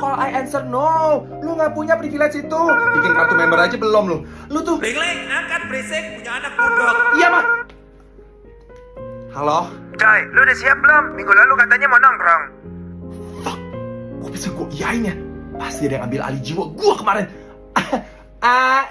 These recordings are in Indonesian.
call I answer no. Lu nggak punya privilege itu. Bikin kartu member aja belum lu. Lu tuh. Ling, angkat berisik, punya anak bodoh. Iya mah. Halo. Coy, lu udah siap belum? Minggu lalu katanya mau nongkrong. Fuck. Kok bisa gue iyain ya? Pasti ada yang ambil alih jiwa gue kemarin.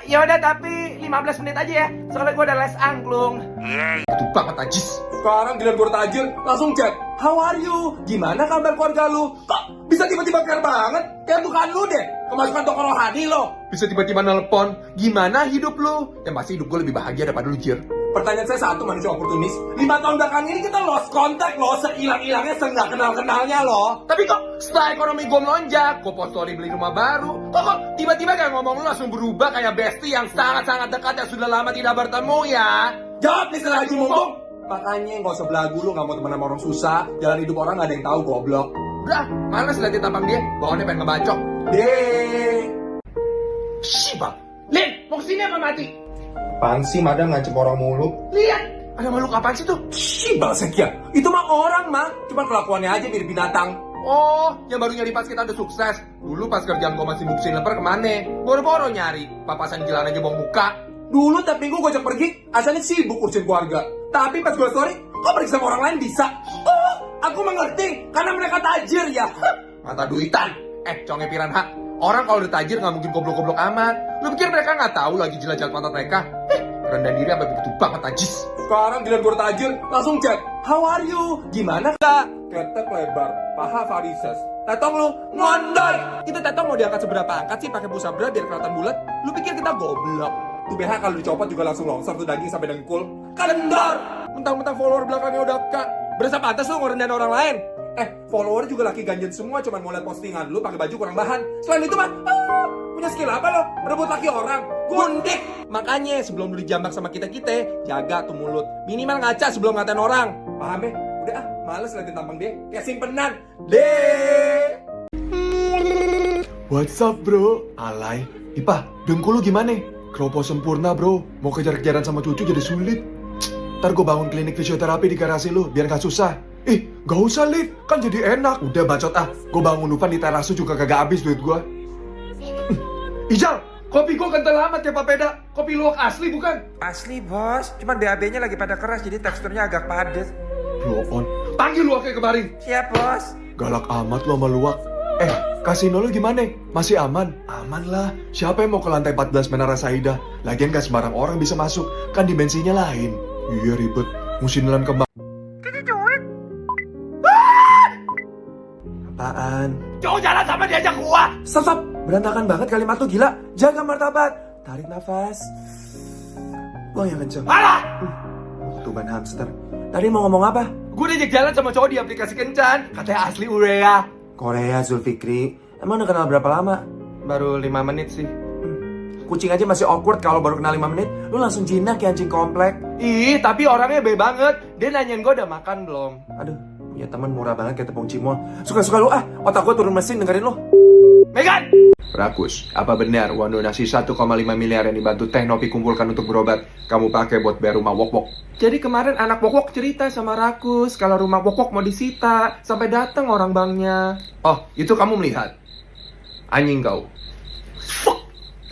Ya udah tapi 15 menit aja ya. Soalnya gue udah les angklung. Iya. Itu banget Ajis. Sekarang giliran gue tajir, langsung chat. How are you? Gimana kabar keluarga lu? Kok bisa tiba-tiba care banget? Kayak bukan lu deh. Kemasukan toko rohani lo. Bisa tiba-tiba nelpon. Gimana hidup lu? Ya pasti hidup gue lebih bahagia daripada lu, Jir. Pertanyaan saya satu, manusia oportunis. 5 tahun belakangan ini kita lost contact loh. Sehilang-hilangnya, seenggak kenal-kenalnya loh. Tapi kok setelah ekonomi gue melonjak, gue post story beli rumah baru. Kok tiba-tiba kayak ngomong lu langsung berubah kayak bestie yang sangat-sangat dekat yang sudah lama tidak bertemu ya? Jawab nih setelah Haji Mumpung. Makanya gak usah belagu, lu gak mau temen sama orang susah. Jalan hidup orang gak ada yang tahu, goblok. Udah, males liatin tampang dia. Bawaannya pengen ngebacok. Deh. Shiba. Lin, mau kesini apa mati? Apaan sih, Madam ngancep orang mulu? Lihat, ada makhluk apaan sih tuh? Shiba Sekia, itu mah orang mah, cuma kelakuannya aja mirip binatang. Oh, yang baru nyari pas kita udah sukses. Dulu pas kerjaan gue masih buksin leper kemana? Boro-boro nyari, papasan jalan aja bong muka. Dulu tiap minggu gue ajak pergi, asalnya sibuk urusin keluarga. Tapi pas gue story, kok pergi sama orang lain bisa? Oh, aku mengerti, karena mereka tajir ya. Mata duitan. Conge piranha. Orang kalau udah tajir nggak mungkin goblok-goblok amat. Lu pikir mereka nggak tahu lagi jilat pantat mereka? Rendah diri apa begitu banget Ajis. Sekarang giliran gue tajir, langsung chat. How are you? Gimana? Ketek lebar, paha varises. Tetong lu ngondoy. Kita tetong mau diangkat seberapa angkat sih pakai busa bra biar kelihatan bulat? Lu pikir kita goblok? Tuh BH kalau dicopot juga langsung longsor tuh daging sampai dengkul. Kendor. Mentang-mentang follower belakangnya udah kak. Berasa pantas lu ngerendahin orang lain. Follower juga laki ganjen semua, cuman mau liat postingan lu pakai baju kurang bahan. Selain itu mah, punya skill apa lo? Merebut laki orang, gundik. Makanya sebelum lu dijambak sama kita jaga tuh mulut. Minimal ngaca sebelum ngatain orang. Paham ya? Udah males liatin tampang dia. Kayak simpenan. Deh. What's up bro? Alay. Ipa, dengkul lu gimana? Keropo sempurna bro. Mau kejar-kejaran sama cucu jadi sulit. Ntar gue bangun klinik fisioterapi di garasi lu biar gak susah. Gak usah Liv, kan jadi enak. Udah bacot gue bangun Dufan di terasu juga kagak habis duit gue. Ijal, kopi gue kental amat ya papeda. Kopi luwak asli bukan? Asli bos, cuman BAB-nya lagi pada keras jadi teksturnya agak padat. Blow on. Panggil luwaknya kemarin. Siap bos. Galak amat lo sama luwak. Kasino lu gimana? Masih aman? Aman lah. Siapa yang mau ke lantai 14 Menara Saida? Lagian gak sembarang orang bisa masuk. Kan dimensinya lain. Iya ribet. Mesti nelan ke Apaan? Jauh jalan sama diajak gua. Stop. Berantakan banget kalimat tuh gila. Jaga martabat. Tarik nafas. Buang yang kenceng. Alah! Tuh ban hamster. Tadi mau ngomong apa? Gue diajak jalan sama cowok di aplikasi kencan. Katanya asli Urea. Korea Zulfikri. Emang udah kenal berapa lama? Baru 5 menit sih. Kucing aja masih awkward kalau baru kenal 5 menit. Lu langsung jinak kayak anjing komplek. Ih, tapi orangnya baik banget. Dia nanyain gue udah makan belum. Aduh, punya teman murah banget kayak tepung cimol. Suka-suka lu otak gue turun mesin dengerin lu. Megan! Rakus, apa benar uang donasi 1,5 miliar yang dibantu Teknopi kumpulkan untuk berobat kamu pakai buat bayar rumah Wok-Wok? Jadi kemarin anak Wok-Wok cerita sama Rakus kalau rumah Wok-Wok mau disita. Sampai datang orang banknya. Oh, itu kamu melihat? Anjing kau.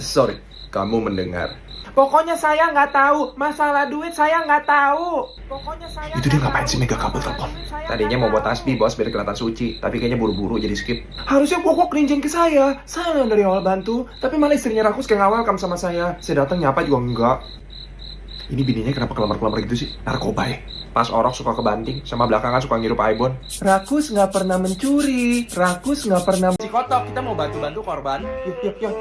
Sorry, kamu mendengar. Pokoknya saya nggak tahu. Masalah duit saya nggak tahu. Pokoknya saya. Itu dia ngapain sih mega kabel telepon? Tadinya mau buat tasbih bos biar kelihatan suci. Tapi kayaknya buru-buru jadi skip. Harusnya Wok-Wok ninjin ke saya. Saya yang dari awal bantu. Tapi malah istrinya Rakus kayak ngawal welcome sama saya. Saya datang nyapa juga enggak. Ini bininya kenapa kelamar-kelamar gitu sih? Narkoba ya? Pas orok suka kebanting, sama belakangan suka ngirup Aibon. Rakus nggak pernah mencuri. Rakus nggak pernah. Si kotok, kita mau bantu-bantu korban.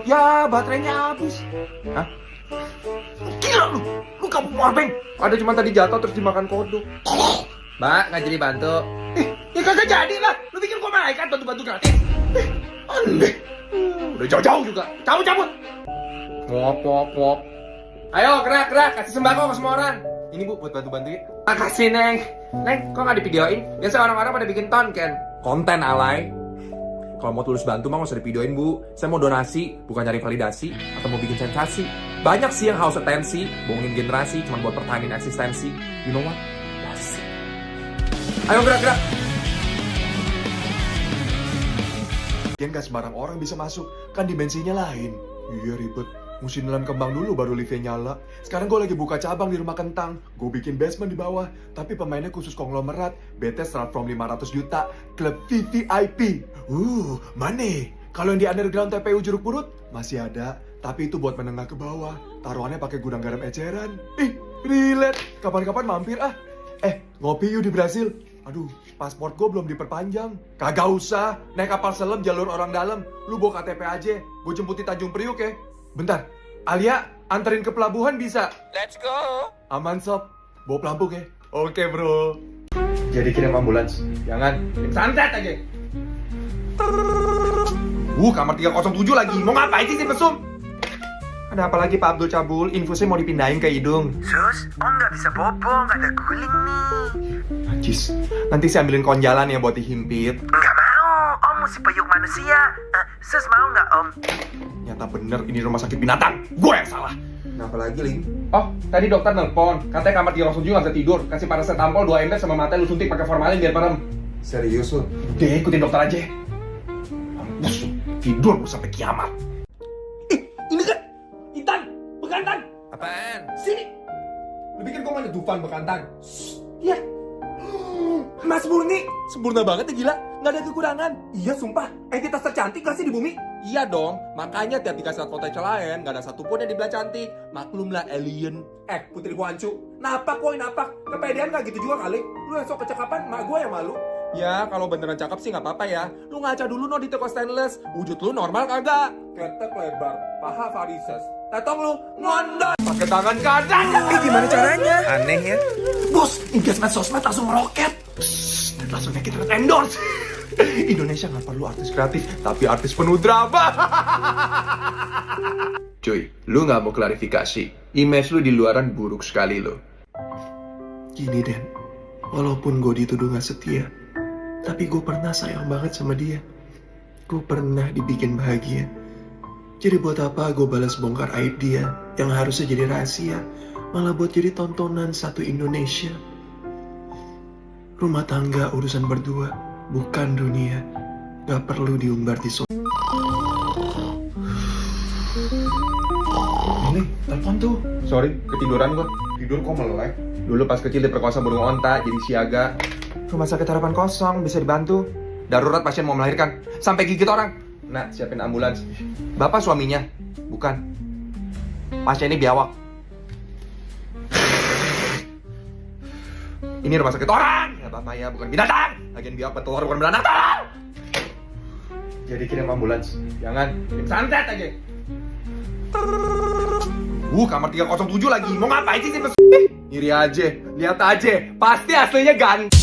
Ya, baterainya habis. Hah? Gila lu kamu powerbank. Ada cuma tadi jatuh terus dimakan kodok. Mbak, nggak jadi bantu. Ya kagak jadi lah. Lu pikir gua malaikat bantu-bantu gratis? Aneh. Udah jauh-jauh juga. Cabut. Ngop. Ayo, gerak, kasih sembako ke semua orang. Ini Bu, buat bantu-bantuin. Makasih, Neng. Neng, kok nggak divideoin? Biasa orang-orang pada bikin tonken. Konten alay. Kalau mau tulus bantu mah nggak usah divideoin Bu. Saya mau donasi, bukan cari validasi atau mau bikin sensasi. Banyak sih yang haus atensi, bohongin generasi, cuma buat pertahanin eksistensi. You know what? Basi. Ayo gerak. Yang gak sembarang orang bisa masuk, kan dimensinya lain. Iya ribet. Mesti nelan kembang dulu baru liftnya nyala. Sekarang gue lagi buka cabang di rumah kentang. Gue bikin basement di bawah. Tapi pemainnya khusus konglomerat. BT start from 500 juta. Klub VVIP. Money. Kalau yang di underground TPU Jeruk Purut masih ada. Tapi itu buat menengah ke bawah. Taruhannya pakai gudang garam eceran. Ih, relate. Kapan-kapan mampir ah. Ngopi yuk di Brasil. Aduh, paspor gue belum diperpanjang. Kagak usah. Naik kapal selam jalur orang dalam. Lu bawa KTP aja. Gue jemput di Tanjung Priuk ya. Bentar, Alia, anterin ke pelabuhan bisa? Let's go. Aman sob, bawa pelampung ya? Oke bro. Jadi kirim ambulans. Jangan, kirim santet aja. Kamar 307 lagi. Mau ngapain sih si mesum? Ada apa lagi Pak Abdul Cabul? Infusnya mau dipindahin ke hidung. Sus, Om nggak bisa bobo, nggak ada guling nih. Najis. Nanti saya ambilin konjalan ya buat dihimpit. Nggak mau, Om mesti peyuk manusia. Sus mau nggak Om? Nyata bener ini rumah sakit binatang. Gue yang salah. Kenapa lagi, Ling? Oh, tadi dokter nelpon. Katanya kamar 307 nggak bisa tidur. Kasih paracetamol 2 ember sama mata lu suntik pakai formalin biar merem. Serius lu? Udah ikutin dokter aja. Mampus lu. Tidur lu sampai kiamat. Ini kan Intan, bekantan. Apaan? Sini. Lu pikir gue mana Dufan bekantan? Iya. Mas Murni, sempurna banget ya gila. Nggak ada kekurangan. Iya sumpah, entitas tercantik gak sih di bumi? Iya dong, makanya tiap dikasih foto lain, gak ada satupun yang dibilang cantik. Maklumlah alien. Putri Guancu, napak woi napak. Kepedean gak gitu juga kali. Lu yang sok kecakapan, mak gue yang malu. Ya, kalau beneran cakep sih nggak apa-apa ya. Lu ngaca dulu no di toko stainless. Wujud lu normal kagak? Ketek lebar, paha varises. Tetong lu, ngondot. Pakai tangan kanan. Gimana caranya? Aneh ya. Bos, engagement sosmed langsung meroket. Langsung kita endorse. Indonesia nggak perlu artis kreatif, tapi artis penuh drama. Cuy, lu gak mau klarifikasi? Image lu di luaran buruk sekali lo. Gini Den, walaupun gue dituduh gak setia, tapi gue pernah sayang banget sama dia. Gue pernah dibikin bahagia. Jadi buat apa gue balas bongkar aib dia yang harusnya jadi rahasia, malah buat jadi tontonan satu Indonesia. Rumah tangga urusan berdua, bukan dunia. Gak perlu diumbar di Ini telepon tuh. Sorry, ketiduran gua. Tidur kok melek. Dulu pas kecil diperkosa burung onta, jadi siaga. Rumah sakit harapan kosong, bisa dibantu. Darurat pasien mau melahirkan, sampai gigit orang. Nah, siapin ambulans. Bapak suaminya? Bukan. Pasien ini biawak. Ini rumah sakit orang. Ya Bapak ya, bukan binatang. Lagian biawak bertelur bukan beranak. Tolong! Jadi kirim ambulans. Jangan, kirim santet aja. Kamar 307 lagi. Mau ngapain sih si Iri aja, lihat aja. Pasti aslinya ganteng.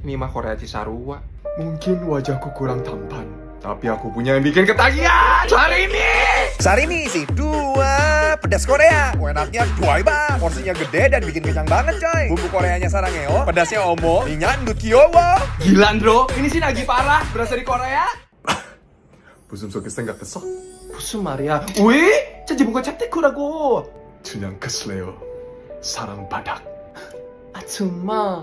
Ini mah Korea Cisarua. Mungkin wajahku kurang tampan, tapi aku punya yang bikin ketagihan hari ini. Sarimi isi 2 pedas Korea. Enaknya 2 ba. Porsinya gede dan bikin kenyang banget coy. Bumbu Koreanya sarangeo, pedasnya omo, minyak ndut kyowo. Gila bro, ini sih lagi parah. Berasal dari Korea. 무슨 속에 생각했어? 무슨 말이야? 왜? 진짜 뭔가 짭짤하고. 그냥 그슬래요. 사랑 바닥. 아 정말.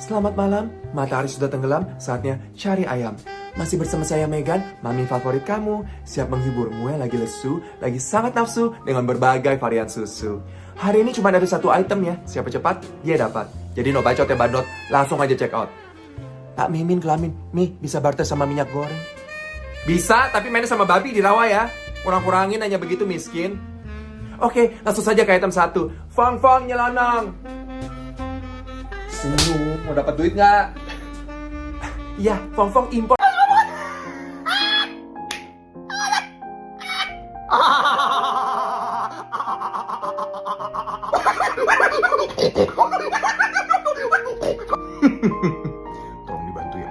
Selamat malam, matahari sudah tenggelam, saatnya cari ayam. Masih bersama saya Megan, mami favorit kamu, siap menghiburmu yang lagi lesu, lagi sangat nafsu dengan berbagai varian susu. Hari ini cuma ada satu item ya, siapa cepat, dia dapat. Jadi no bacot ya bandot, langsung aja check out. Pak Mimin kelamin, Mi bisa barter sama minyak goreng? Bisa, tapi mainnya sama babi di rawa ya. Kurang-kurangin hanya begitu miskin. Oke, langsung saja ke item 1. Fang nyelanang. Senyum, mau dapat duit nggak? Iya, Fang impor. Tolong dibantu ya.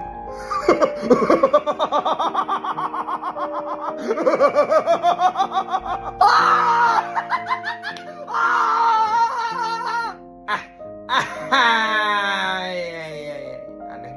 Aneh.